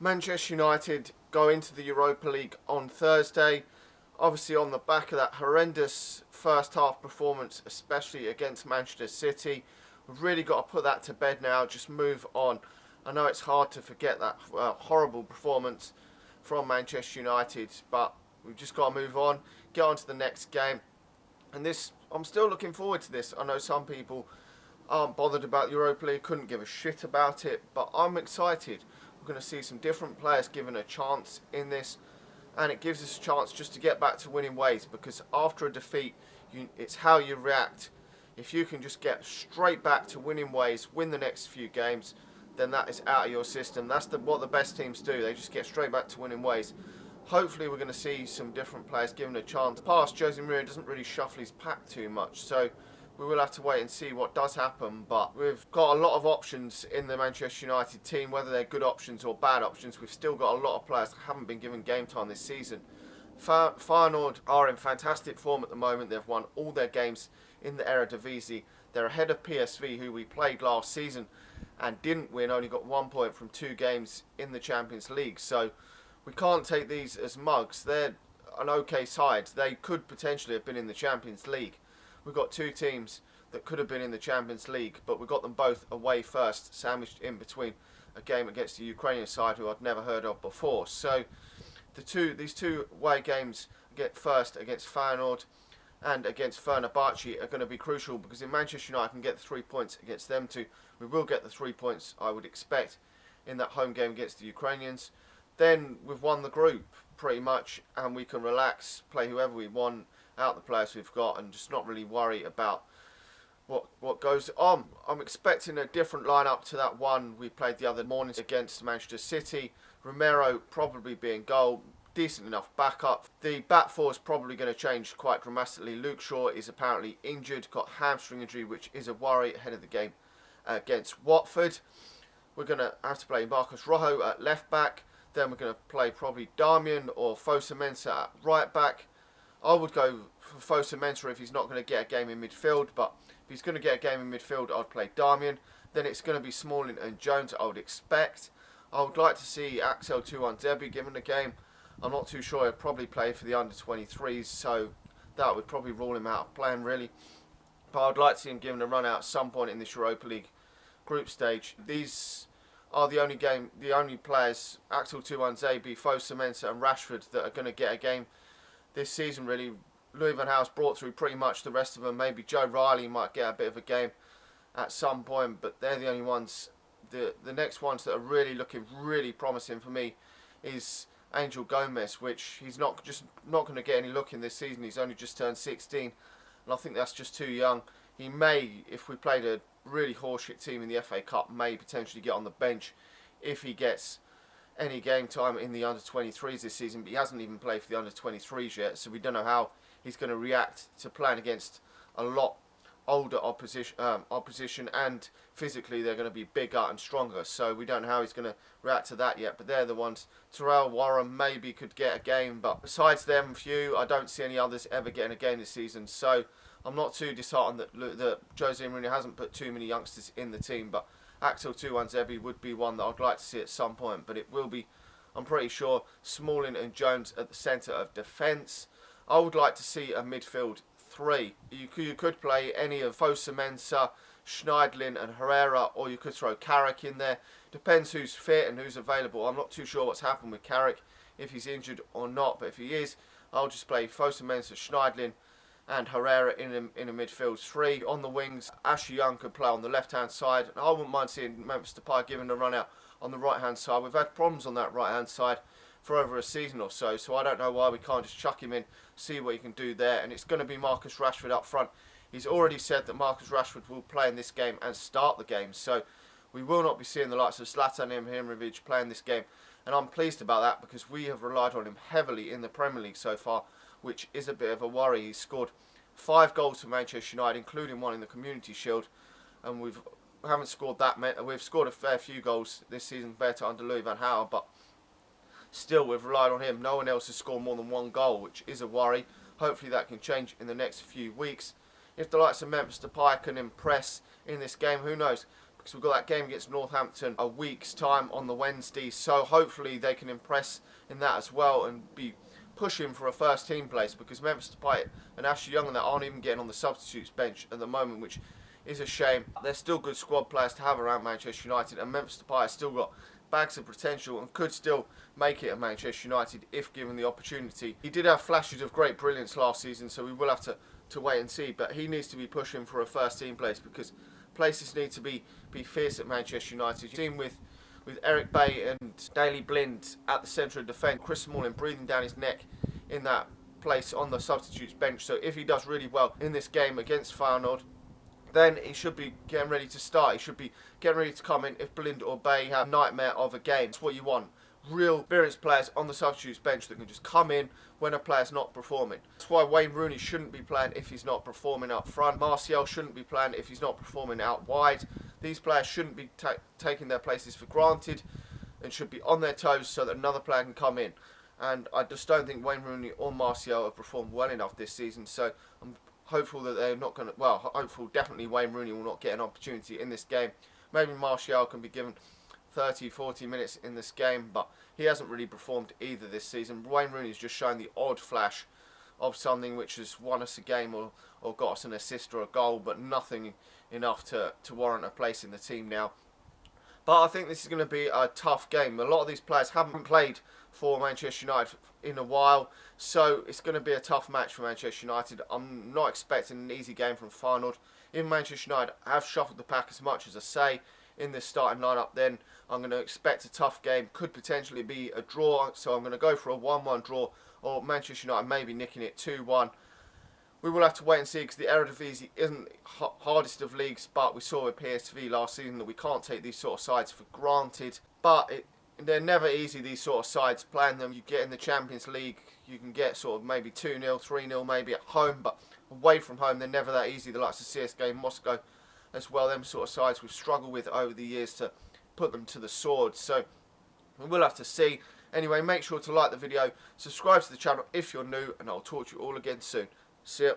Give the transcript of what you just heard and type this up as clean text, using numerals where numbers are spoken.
Manchester United go into the Europa League on Thursday. Obviously on the back of that horrendous first half performance, especially against Manchester City. We've really got to put that to bed now, just move on. I know it's hard to forget that horrible performance from Manchester United, but we've just got to move on, get on to the next game. And this, I'm still looking forward to this. I know some people aren't bothered about the Europa League, couldn't give a shit about it, but I'm excited. We're going to see some different players given a chance in this, and it gives us a chance just to get back to winning ways, because after a defeat, it's how you react. If you can just get straight back to winning ways, win the next few games, then that is out of your system. That's what the best teams do. They just get straight back to winning ways. Hopefully we're going to see some different players given a chance. Past, Jose Mourinho doesn't really shuffle his pack too much, so we will have to wait and see what does happen. But we've got a lot of options in the Manchester United team, whether they're good options or bad options. We've still got a lot of players that haven't been given game time this season. Feyenoord are in fantastic form at the moment. They've won all their games in the Eredivisie. They're ahead of PSV, who we played last season and didn't win, only got 1 point from 2 games in the Champions League. So we can't take these as mugs. They're an okay side. They could potentially have been in the Champions League. We've got 2 teams that could have been in the Champions League, but we got them both away first, sandwiched in between a game against the Ukrainian side, who I'd never heard of before. So these two away games get first against Feyenoord and against Fenerbahce are going to be crucial, because if Manchester United can get the 3 points against them two, we will get the 3 points I would expect in that home game against the Ukrainians. Then we've won the group pretty much, and we can relax, play whoever we want, out the players we've got, and just not really worry about what goes on. I'm expecting a different lineup to that one we played the other morning against Manchester City. Romero probably being goal, decent enough backup. The back four is probably going to change quite dramatically. Luke Shaw is apparently injured, got hamstring injury, which is a worry ahead of the game against Watford. We're going to have to play Marcus Rojo at left back. Then we're going to play probably Darmian or Fosa Mensah at right back. I would go for Fosa Mensah if he's not going to get a game in midfield, but if he's going to get a game in midfield, I'd play Darmian. Then it's going to be Smalling and Jones, I would expect. I would like to see Axel Tuanzebe given a game. I'm not too sure. He'll probably play for the under-23s, so that would probably rule him out of playing, really. But I'd like to see him given a run out at some point in this Europa League group stage. These are the only players, Axel Tuanzebe, Fosa Mensah and Rashford, that are going to get a game this season, really. Louis van Gaal's brought through pretty much the rest of them. Maybe Joe Riley might get a bit of a game at some point, but they're the only ones. The next ones that are really looking really promising for me is Angel Gomez, which he's not going to get any look in this season. He's only just turned 16, and I think that's just too young. He may, if we played a really horseshit team in the FA Cup, may potentially get on the bench if he gets any game time in the under-23s this season, but he hasn't even played for the under-23s yet, so we don't know how he's going to react to playing against a lot older opposition, and physically they're going to be bigger and stronger, so we don't know how he's going to react to that yet. But they're the ones. Terrell Warren maybe could get a game, but besides them few, I don't see any others ever getting a game this season, so I'm not too disheartened that Jose Mourinho hasn't put too many youngsters in the team. But Axel Tuanzebe would be one that I'd like to see at some point, but it will be, I'm pretty sure, Smalling and Jones at the centre of defence. I would like to see a midfield 3. You could play any of Fosa Mensah, Schneidlin and Herrera, or you could throw Carrick in there. Depends who's fit and who's available. I'm not too sure what's happened with Carrick, if he's injured or not, but if he is, I'll just play Fosa Mensah, Schneidlin and Herrera in a midfield 3. On the wings, Ashley Young could play on the left-hand side, and I wouldn't mind seeing Memphis Depay given a run out on the right-hand side. We've had problems on that right-hand side for over a season or so, so I don't know why we can't just chuck him in, see what he can do there. And it's going to be Marcus Rashford up front. He's already said that Marcus Rashford will play in this game and start the game, so we will not be seeing the likes of Zlatan Ibrahimovic playing this game, and I'm pleased about that, because we have relied on him heavily in the Premier League so far, which is a bit of a worry. He's scored 5 goals for Manchester United, including one in the Community Shield, and we haven't scored that many. We've scored a fair few goals this season compared to under Louis van Gaal, but still we've relied on him. No one else has scored more than 1 goal, which is a worry. Hopefully that can change in the next few weeks. If the likes of Memphis Depay can impress in this game, who knows? because we've got that game against Northampton a week's time on the Wednesday, so hopefully they can impress in that as well and be pushing for a first team place, because Memphis Depay and Ashley Young and that aren't even getting on the substitutes bench at the moment, which is a shame. They're still good squad players to have around Manchester United, and Memphis Depay has still got bags of potential and could still make it at Manchester United if given the opportunity. He did have flashes of great brilliance last season, so we will have to wait and see, but he needs to be pushing for a first team place, because places need to be fierce at Manchester United. You've seen with Eric Bay and Daley Blind at the centre of defence, Chris Smalling breathing down his neck in that place on the substitutes bench. So if he does really well in this game against Feyenoord, then he should be getting ready to start. He should be getting ready to come in if Blind or Bay have a nightmare of a game. That's what you want. Real experienced players on the substitutes bench that can just come in when a player's not performing. That's why Wayne Rooney shouldn't be playing if he's not performing up front. Martial shouldn't be playing if he's not performing out wide. These players shouldn't be taking their places for granted and should be on their toes so that another player can come in. And I just don't think Wayne Rooney or Martial have performed well enough this season, so I'm hopeful that they're not going to, well, hopeful definitely Wayne Rooney will not get an opportunity in this game. Maybe Martial can be given 30, 40 minutes in this game, but he hasn't really performed either this season. Wayne Rooney's just shown the odd flash of something which has won us a game or got us an assist or a goal, but nothing enough to warrant a place in the team now. But I think this is going to be a tough game. A lot of these players haven't played for Manchester United in a while, so it's going to be a tough match for Manchester United. I'm not expecting an easy game from Feyenoord. If Manchester United have shuffled the pack as much as I say in this starting lineup, then I'm going to expect a tough game. Could potentially be a draw, so I'm going to go for a 1-1 draw, or Manchester United maybe nicking it 2-1. We will have to wait and see, because the Eredivisie isn't hardest of leagues, but we saw with PSV last season that we can't take these sort of sides for granted. But they're never easy, these sort of sides. Playing them, you get in the Champions League, you can get sort of maybe 2-0, 3-0 maybe at home, but away from home they're never that easy. The likes of CSKA Moscow as well, them sort of sides we've struggled with over the years to put them to the sword. So we will have to see. Anyway, make sure to like the video, subscribe to the channel if you're new, and I'll talk to you all again soon. See ya.